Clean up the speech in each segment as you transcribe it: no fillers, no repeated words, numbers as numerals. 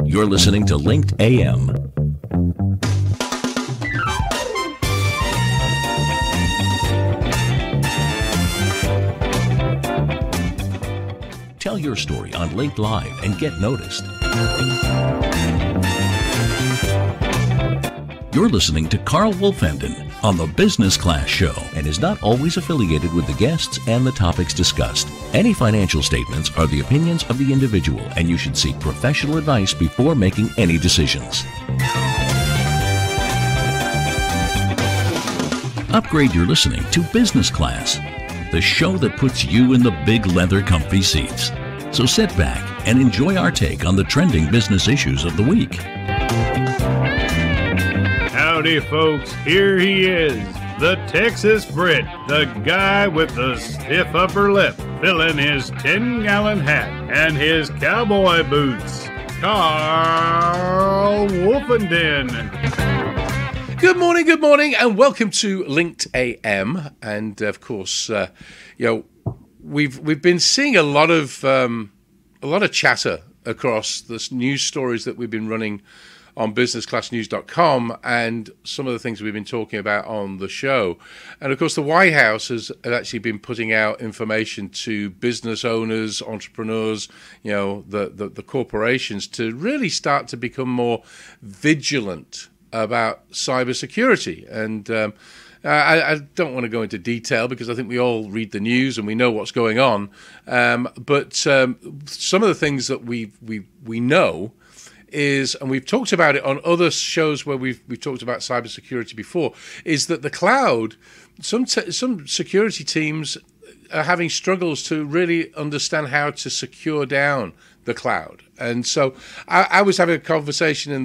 You're listening to Linked AM. Tell your story on Linked Live and get noticed. You're listening to Carl Wolfenden on the Business Class Show and is not always affiliated with the guests and the topics discussed. Any financial statements are the opinions of the individual, and you should seek professional advice before making any decisions. Upgrade your listening to Business Class, the show that puts you in the big leather comfy seats. So sit back and enjoy our take on the trending business issues of the week. Howdy, folks. Here he is, the Texas Brit, the guy with the stiff upper lip, filling his 10-gallon hat and his cowboy boots, Carl Wolfenden. Good morning, and welcome to Linked AM. And of course, we've been seeing a lot of chatter across the news stories that we've been running on businessclassnews.com and some of the things we've been talking about on the show. And of course, the White House has actually been putting out information to business owners, entrepreneurs, the corporations, to really start to become more vigilant about cybersecurity. And I don't want to go into detail because I think we all read the news and we know what's going on. But some of the things that we know is, and we've talked about it on other shows where we've talked about cybersecurity before, is that the cloud, some security teams are having struggles to really understand how to secure down the cloud. And so I was having a conversation in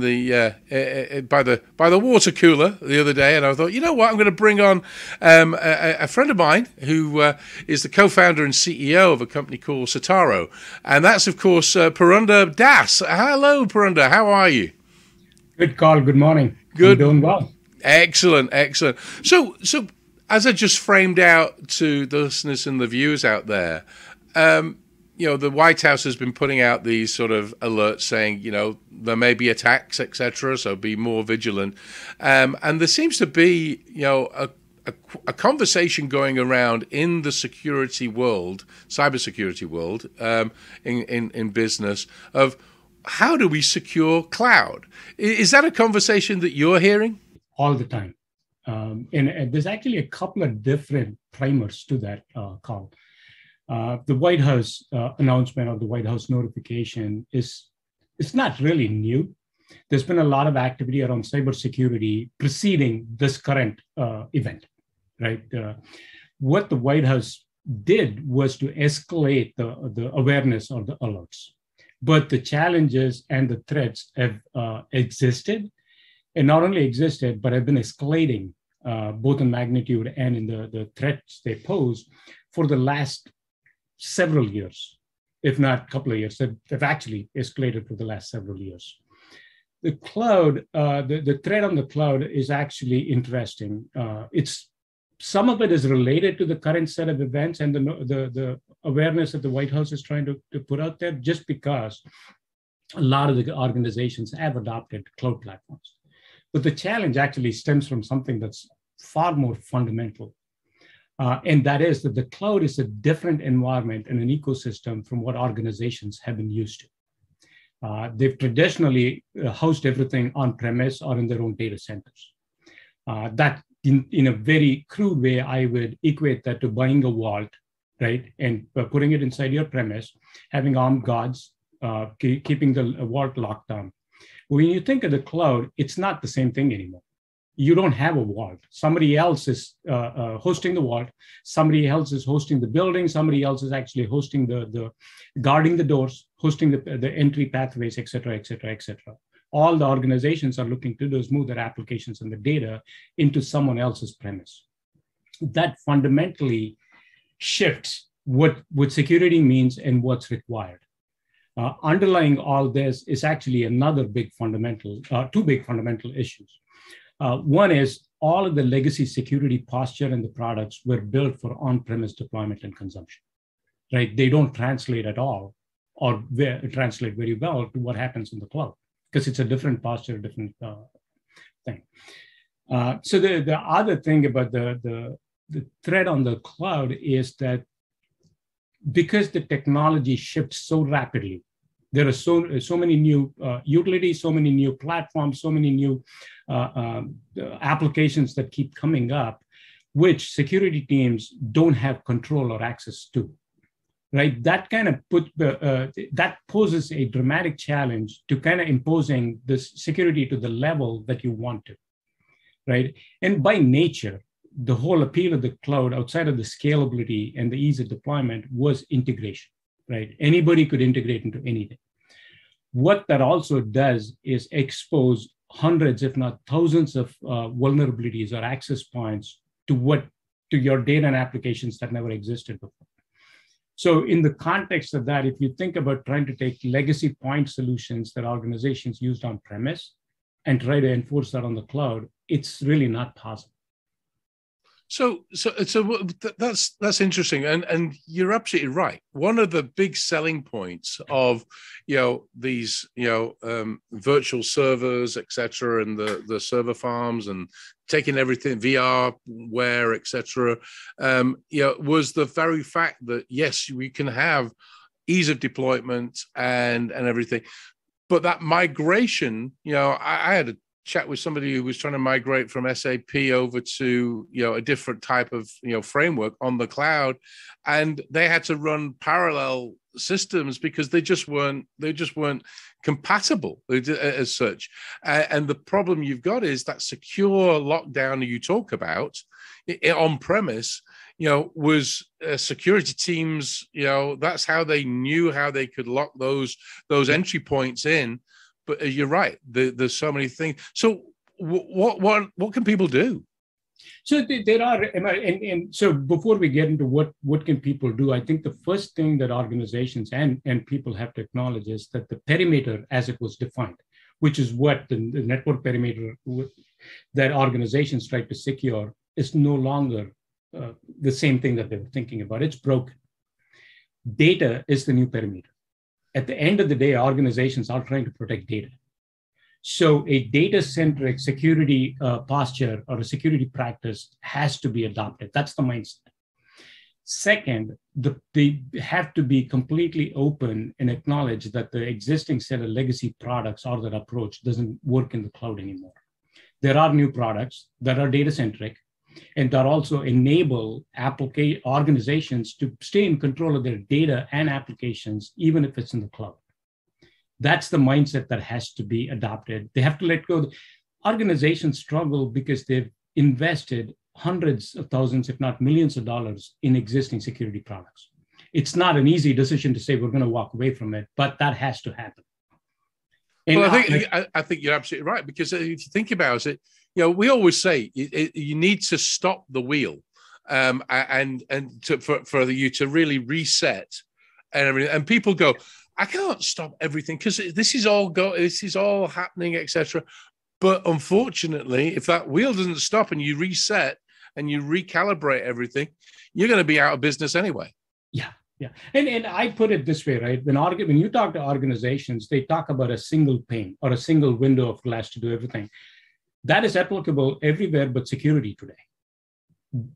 by the water cooler the other day, and I thought, you know what, I'm going to bring on a friend of mine who is the co-founder and CEO of a company called Sataro, and that's of course Purandar Das. Hello, Purandar. How are you? Good, Carl. Good morning. Good. I'm doing well. Excellent. So as I just framed out to the listeners and the viewers out there, the White House has been putting out these sort of alerts saying, there may be attacks, etc., so be more vigilant. And there seems to be, a conversation going around in the security world, cybersecurity world, in business, of how do we secure cloud? Is that a conversation that you're hearing? All the time. And there's actually a couple of different primers to that, Carl. The White House announcement or the White House notification it's not really new. There's been a lot of activity around cybersecurity preceding this current event, right? What the White House did was to escalate the awareness of the alerts. But the challenges and the threats have existed, and not only existed, but have been escalating both in magnitude and in the threats they pose for the last several years, if not a couple of years. They've actually escalated for the last several years. The cloud, the threat on the cloud is actually interesting. Some of it is related to the current set of events and the awareness that the White House is trying to put out there, just because a lot of the organizations have adopted cloud platforms. But the challenge actually stems from something that's far more fundamental. And that is that the cloud is a different environment and an ecosystem from what organizations have been used to. They've traditionally housed everything on premise or in their own data centers. That, in a very crude way, I would equate that to buying a vault, right, and putting it inside your premise, having armed guards, keeping the vault locked down. When you think of the cloud, it's not the same thing anymore. You don't have a vault. Somebody else is hosting the vault. Somebody else is hosting the building. Somebody else is actually hosting the guarding the doors, hosting the entry pathways, et cetera, et cetera, et cetera. All the organizations are looking to do is move their applications and the data into someone else's premise. That fundamentally shifts what security means and what's required. Underlying all this is actually another big fundamental, two big fundamental issues. One is all of the legacy security posture and the products were built for on-premise deployment and consumption, right? They don't translate at all into the cloud. And that fundamentally or translate very well to what happens in the cloud, because it's a different posture, different thing. So the other thing about the threat on the cloud is that because the technology shifts so rapidly, there are so many new utilities, so many new platforms, so many new applications that keep coming up, which security teams don't have control or access to. Right, that kind of that poses a dramatic challenge to kind of imposing this security to the level that you want to, right? And by nature, the whole appeal of the cloud, outside of the scalability and the ease of deployment, was integration, right? Anybody could integrate into anything. What that also does is expose hundreds, if not thousands, of vulnerabilities or access points to your data and applications that never existed before. So in the context of that, if you think about trying to take legacy point solutions that organizations used on premise and try to enforce that on the cloud, it's really not possible. So that's interesting, and you're absolutely right. One of the big selling points of these virtual servers, etc., and the server farms and taking everything VRware, etc., was the very fact that yes, we can have ease of deployment and everything, but that migration, I had a chat with somebody who was trying to migrate from SAP over to a different type of framework on the cloud, and they had to run parallel systems because they just weren't compatible as such. And the problem you've got is that secure lockdown you talk about on premise. Was security teams. That's how they knew how they could lock those entry points in. But you're right. There's so many things. So what can people do? So there are, and so before we get into what can people do, I think the first thing that organizations and people have to acknowledge is that the perimeter as it was defined, which is what the network perimeter that organizations try to secure, is no longer the same thing that they were thinking about. It's broken. Data is the new perimeter. At the end of the day, organizations are trying to protect data. So a data-centric security posture or a security practice has to be adopted. That's the mindset. Second, they have to be completely open and acknowledge that the existing set of legacy products or that approach doesn't work in the cloud anymore. There are new products that are data-centric and that also enable organizations to stay in control of their data and applications, even if it's in the cloud. That's the mindset that has to be adopted. They have to let go. Organizations struggle because they've invested hundreds of thousands, if not millions of dollars in existing security products. It's not an easy decision to say we're going to walk away from it, but that has to happen. And well, I think you're absolutely right, because if you think about it, we always say you need to stop the wheel, for you to really reset and everything. And people go, I can't stop everything because this is all happening, etc. But unfortunately, if that wheel doesn't stop and you reset and you recalibrate everything, you're going to be out of business anyway. Yeah. And I put it this way, right? When you talk to organizations, they talk about a single pane or a single window of glass to do everything. That is applicable everywhere but security today.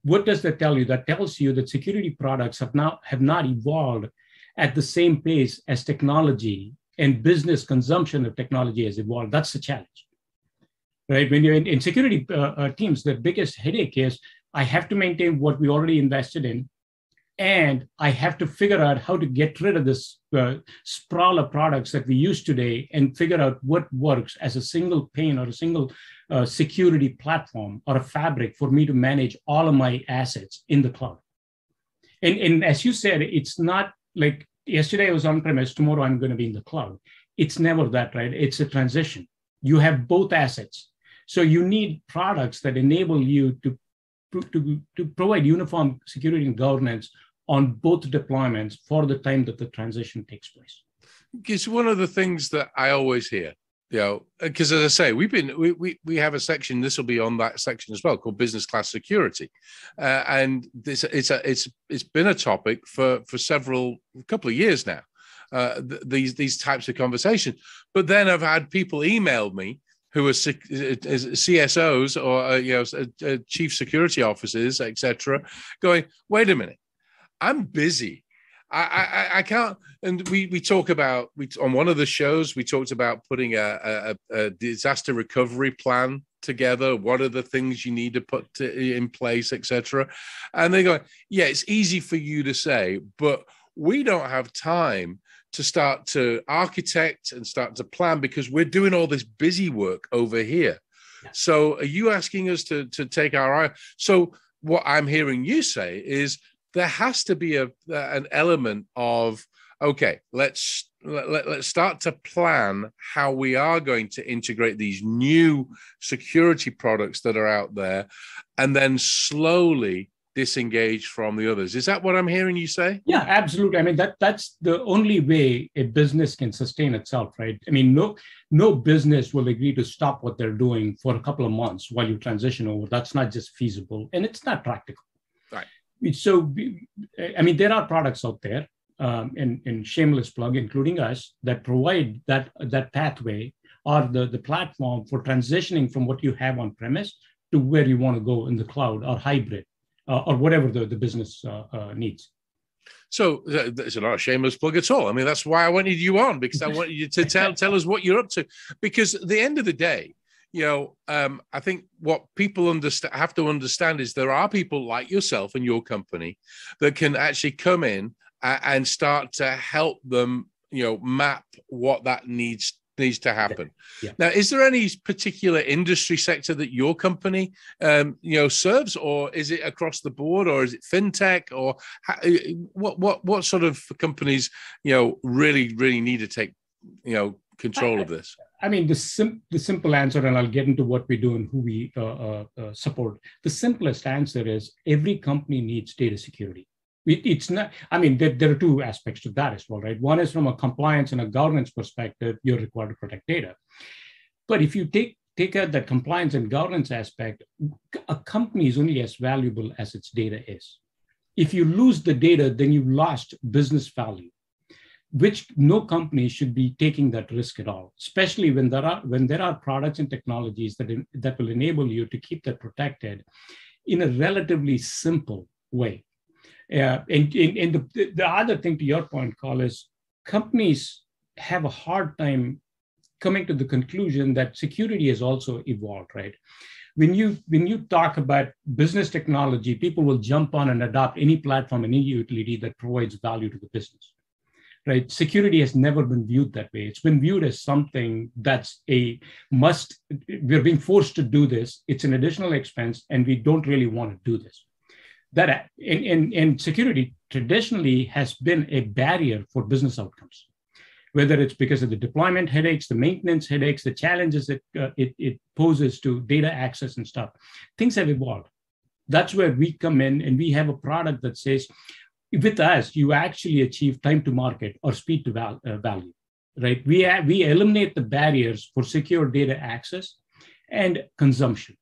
What does that tell you? That tells you that security products have not evolved at the same pace as technology and business consumption of technology has evolved. That's the challenge, right? When you're in security teams, the biggest headache is I have to maintain what we already invested in, and I have to figure out how to get rid of this sprawl of products that we use today and figure out what works as a single pane or a single security platform or a fabric for me to manage all of my assets in the cloud. And as you said, it's not like yesterday I was on-premise, tomorrow I'm going to be in the cloud. It's never that, right? It's a transition. You have both assets. So you need products that enable you to provide uniform security and governance on both deployments for the time that the transition takes place. It's one of the things that I always hear, because as I say, we have a section. This will be on that section as well, called business class security, and it's been a topic for a couple of years now, these types of conversations. But then I've had people email me who are CSOs or chief security officers, etc., going, wait a minute, I'm busy. I can't. And we talk about, on one of the shows, we talked about putting a disaster recovery plan together. What are the things you need to put in place, etc. And they go, yeah, it's easy for you to say, but we don't have time to start to architect and start to plan because we're doing all this busy work over here. Yeah. So are you asking us to take our eye? So what I'm hearing you say is there has to be an element of, okay, let's start to plan how we are going to integrate these new security products that are out there, and then slowly disengage from the others. Is that what I'm hearing you say? Yeah, absolutely. I mean, that's the only way a business can sustain itself, right? I mean, no business will agree to stop what they're doing for a couple of months while you transition over. That's not just feasible, and it's not practical. Right. So, I mean, there are products out there, and shameless plug, including us, that provide that pathway or the platform for transitioning from what you have on premise to where you want to go in the cloud or hybrid, or whatever the business needs. So there's not a shameless plug at all. I mean, that's why I wanted you on, because I wanted you to tell us what you're up to. Because at the end of the day, I think what people have to understand is there are people like yourself and your company that can actually come in and start to help them, map what that needs to happen. Yeah. Now, is there any particular industry sector that your company, serves, or is it across the board, or is it fintech, or what sort of companies, really need to take, control of this? I mean, the simple answer, and I'll get into what we do and who we support. The simplest answer is every company needs data security. It's not, I mean, there are two aspects to that as well, right? One is from a compliance and a governance perspective, you're required to protect data. But if you take out that compliance and governance aspect, a company is only as valuable as its data is. If you lose the data, then you've lost business value, which no company should be taking that risk at all, especially when there are products and technologies that will enable you to keep that protected in a relatively simple way. And the other thing, to your point, Carl, is companies have a hard time coming to the conclusion that security has also evolved, right? When you talk about business technology, people will jump on and adopt any platform, any utility that provides value to the business, right? Security has never been viewed that way. It's been viewed as something that's a must. We're being forced to do this. It's an additional expense, and we don't really want to do this. That and security traditionally has been a barrier for business outcomes, whether it's because of the deployment headaches, the maintenance headaches, the challenges that it poses to data access and stuff. Things have evolved. That's where we come in, and we have a product that says, with us, you actually achieve time to market or speed to value, right? We eliminate the barriers for secure data access and consumption.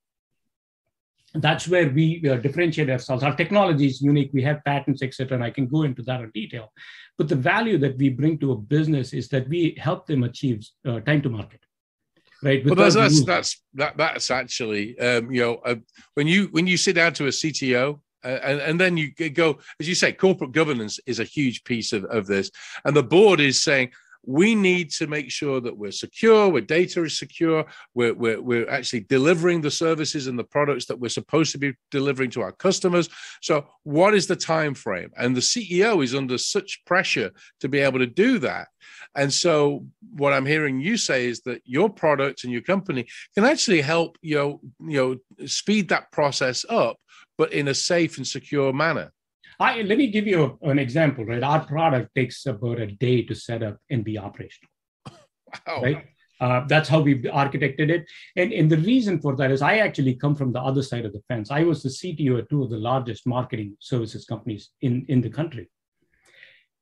That's where we differentiate ourselves. Our technology is unique. We have patents, et cetera, and I can go into that in detail. But the value that we bring to a business is that we help them achieve time to market, right? Well, that's actually when you sit down to a CTO and then you go, as you say, corporate governance is a huge piece of this, and the board is saying, we need to make sure that we're secure, where data is secure, we're actually delivering the services and the products that we're supposed to be delivering to our customers. So what is the time frame? And the CEO is under such pressure to be able to do that. And so what I'm hearing you say is that your product and your company can actually help speed that process up, but in a safe and secure manner. Let me give you an example, right? Our product takes about a day to set up and be operational. Wow. Right? That's how we've architected it. And the reason for that is I actually come from the other side of the fence. I was the CTO at two of the largest marketing services companies in the country.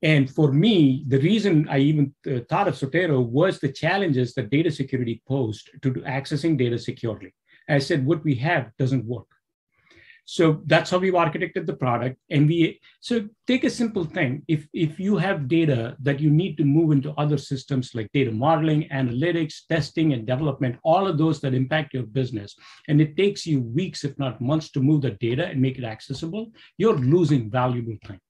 And for me, the reason I even thought of Sotero was the challenges that data security posed to accessing data securely. I said, what we have doesn't work. So that's how we've architected the product. And so take a simple thing. If you have data that you need to move into other systems like data modeling, analytics, testing, and development, all of those that impact your business, and it takes you weeks, if not months, to move the data and make it accessible, you're losing valuable time.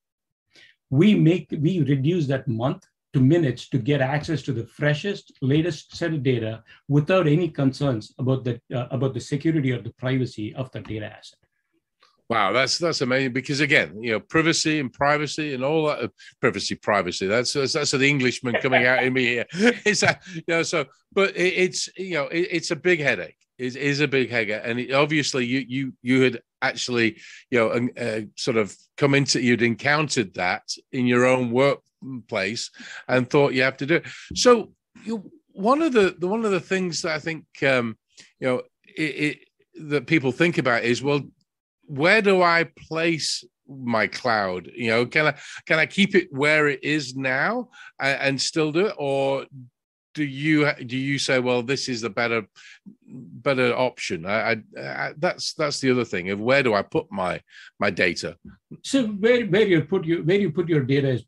We reduce that month to minutes to get access to the freshest, latest set of data without any concerns about the security or the privacy of the data asset. Wow, that's amazing, because again, privacy and privacy and all that, privacy. That's the Englishman coming out in me here. It's but it's a big headache. It is a big headache, and obviously you had actually sort of you'd encountered that in your own workplace and thought you have to do it. So one of the things that I think that people think about is, well, where do I place my cloud? Can I keep it where it is now and still do it, or do you say, well, this is the better option? That's the other thing of where do I put my data? So where you put your data is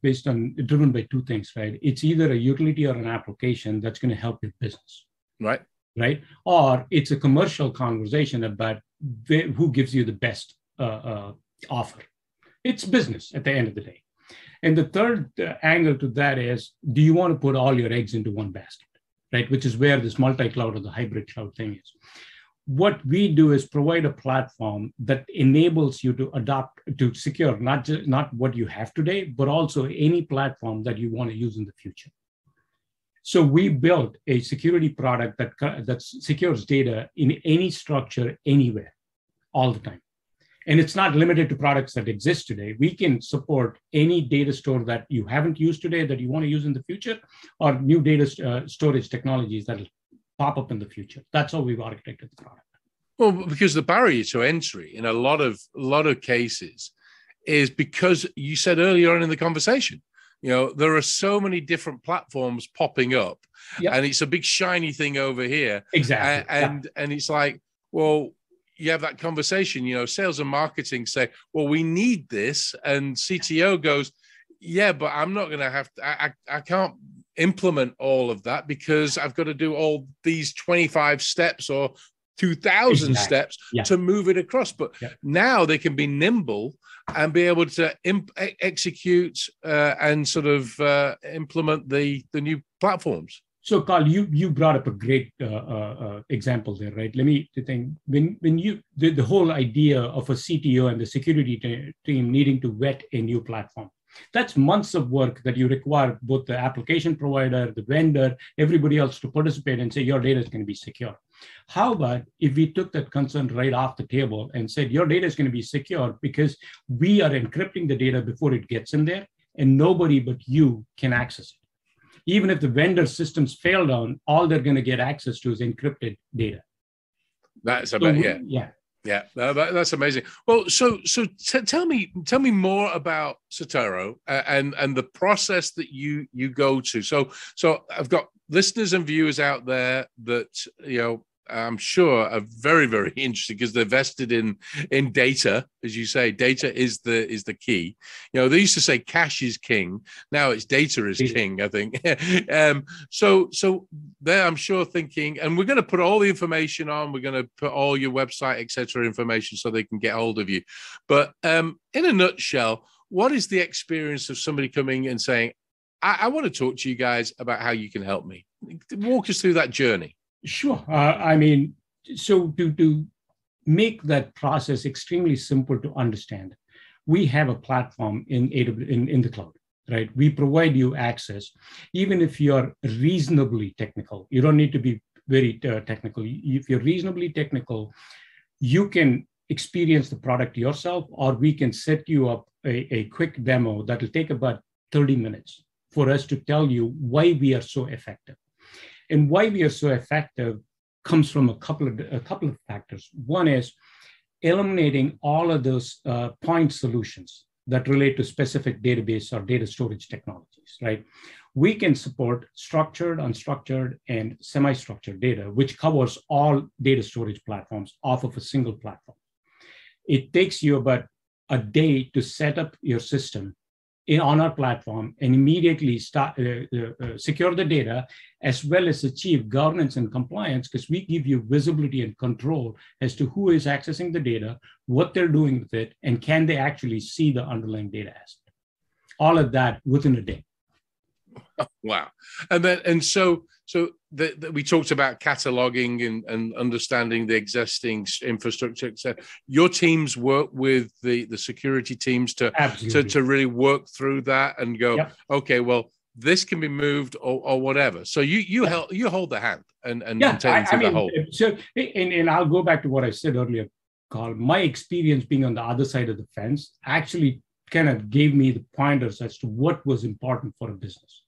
driven by two things, right? It's either a utility or an application that's going to help your business, right? Or it's a commercial conversation about who gives you the best offer. It's business at the end of the day. And the third angle to that is, do you want to put all your eggs into one basket, right? Which is where this multi-cloud or the hybrid cloud thing is. What we do is provide a platform that enables you to adopt, to secure not what you have today, but also any platform that you want to use in the future. So we built a security product that secures data in any structure, anywhere, all the time. And it's not limited to products that exist today. We can support any data store that you haven't used today that you want to use in the future, or new data storage technologies that will pop up in the future. That's how we've architected the product. Well, because the barrier to entry in a lot of cases is because you said earlier on in the conversation, there are so many different platforms popping up, and it's a big shiny thing over here. Exactly. And it's like, well, you have that conversation, sales and marketing say, well, we need this. And CTO goes, yeah, but I'm not going to have to, I can't implement all of that because I've got to do all these 25 steps or 2,000 steps to move it across. But now they can be nimble and be able to execute and sort of implement the new platforms. So, Carl, you brought up a great example there, right? Let me think. When you the whole idea of a CTO and the security team needing to vet a new platform, that's months of work that you require both the application provider, the vendor, everybody else to participate and say your data is going to be secure. How about if we took that concern right off the table and said your data is going to be secure because we are encrypting the data before it gets in there, and nobody but you can access it. Even if the vendor systems fail down, all they're going to get access to is encrypted data. That's that's amazing. Well, so tell me more about Cytero and the process that you go to. So I've got listeners and viewers out there that I'm sure are very, very interested because they're vested in data. As you say, data is the key. They used to say cash is king. Now it's data is king, I think. So they're, I'm sure, thinking, and we're going to put all the information on. We're going to put all your website, etc., information so they can get hold of you. But in a nutshell, what is the experience of somebody coming and saying, I want to talk to you guys about how you can help me? Walk us through that journey. Sure. So to make that process extremely simple to understand, we have a platform in the cloud, right? We provide you access, even if you're reasonably technical. You don't need to be very technical. If you're reasonably technical, you can experience the product yourself, or we can set you up a quick demo that will take about 30 minutes for us to tell you why we are so effective. And why we are so effective comes from a couple of factors. One is eliminating all of those point solutions that relate to specific database or data storage technologies, right? We can support structured, unstructured, and semi-structured data, which covers all data storage platforms off of a single platform. It takes you about a day to set up your system on our platform and immediately start secure the data, as well as achieve governance and compliance, because we give you visibility and control as to who is accessing the data, what they're doing with it, and can they actually see the underlying data asset. All of that within a day. Wow. So we talked about cataloging and understanding the existing infrastructure, etc. Your teams work with the security teams to really work through that and go, yep. Okay, well, this can be moved or whatever. So you hold the hand and take them through the whole. So, and I'll go back to what I said earlier, Carl. My experience being on the other side of the fence actually kind of gave me the pointers as to what was important for a business.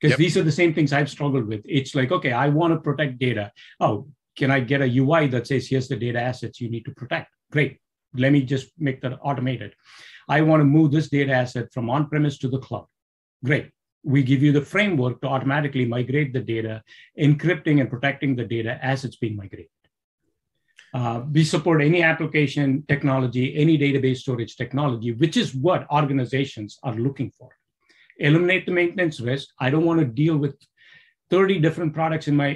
Because these are the same things I've struggled with. It's like, okay, I want to protect data. Oh, can I get a UI that says, here's the data assets you need to protect? Great. Let me just make that automated. I want to move this data asset from on-premise to the cloud. Great. We give you the framework to automatically migrate the data, encrypting and protecting the data as it's being migrated. We support any application technology, any database storage technology, which is what organizations are looking for. Eliminate the maintenance risk. I don't want to deal with 30 different products in my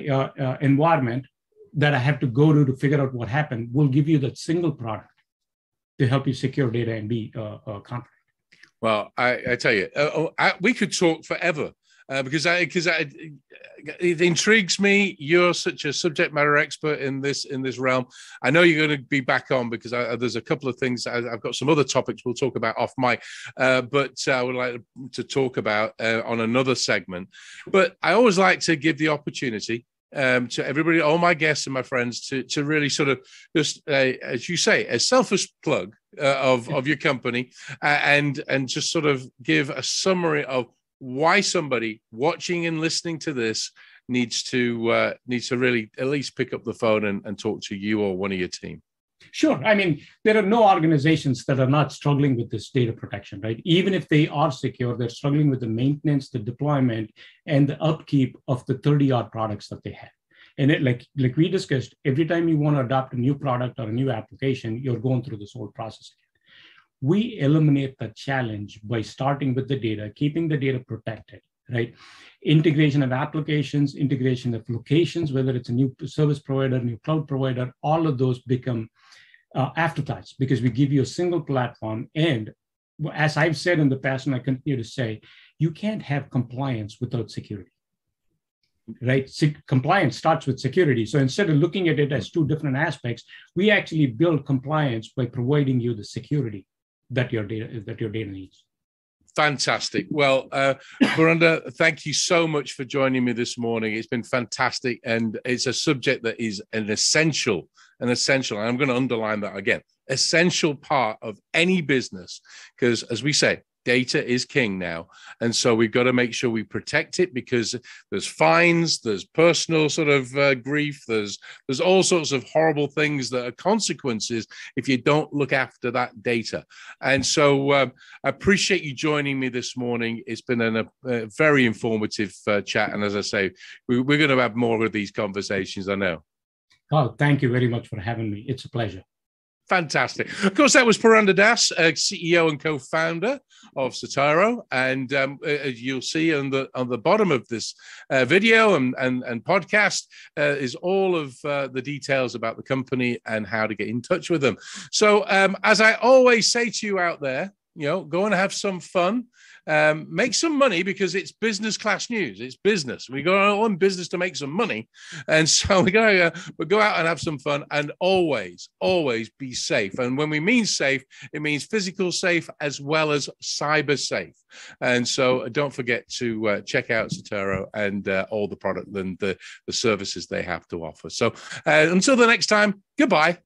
environment that I have to go to figure out what happened. We'll give you that single product to help you secure data and be confident. Well, I tell you, we could talk forever because it intrigues me. You're such a subject matter expert in this realm. I know you're going to be back on because there's a couple of things. I've got some other topics we'll talk about off mic, but I would like to talk about on another segment. But I always like to give the opportunity to everybody, all my guests and my friends, to really sort of just, as you say, a selfish plug of your company, and just sort of give a summary of why somebody watching and listening to this needs to really at least pick up the phone and talk to you or one of your team. Sure. I mean, there are no organizations that are not struggling with this data protection, right? Even if they are secure, they're struggling with the maintenance, the deployment, and the upkeep of the 30-odd products that they have. And like we discussed, every time you want to adopt a new product or a new application, you're going through this whole process again. We eliminate the challenge by starting with the data, keeping the data protected, right? Integration of applications, integration of locations, whether it's a new service provider, new cloud provider, all of those become afterthoughts because we give you a single platform. And as I've said in the past, and I continue to say, you can't have compliance without security, right? Compliance starts with security. So instead of looking at it as two different aspects, we actually build compliance by providing you the security that your data needs. Fantastic. Well, Purandar, thank you so much for joining me this morning. It's been fantastic, and it's a subject that is an essential, and I'm going to underline that again, essential part of any business, because as we say, data is king now. And so we've got to make sure we protect it because there's fines, there's personal sort of grief, there's all sorts of horrible things that are consequences if you don't look after that data. And so I appreciate you joining me this morning. It's been a very informative chat. And as I say, we're going to have more of these conversations, I know. Oh, thank you very much for having me. It's a pleasure. Fantastic. Of course, that was Purandar Das, CEO and co-founder of Cytiro. And as you'll see on the bottom of this video and podcast is all of the details about the company and how to get in touch with them. So as I always say to you out there, go and have some fun. Make some money because it's business class news. It's business. We go on business to make some money. And so we'll go out and have some fun and always be safe. And when we mean safe, it means physical safe as well as cyber safe. And so don't forget to check out Cytiro and all the product and the services they have to offer. So until the next time, goodbye.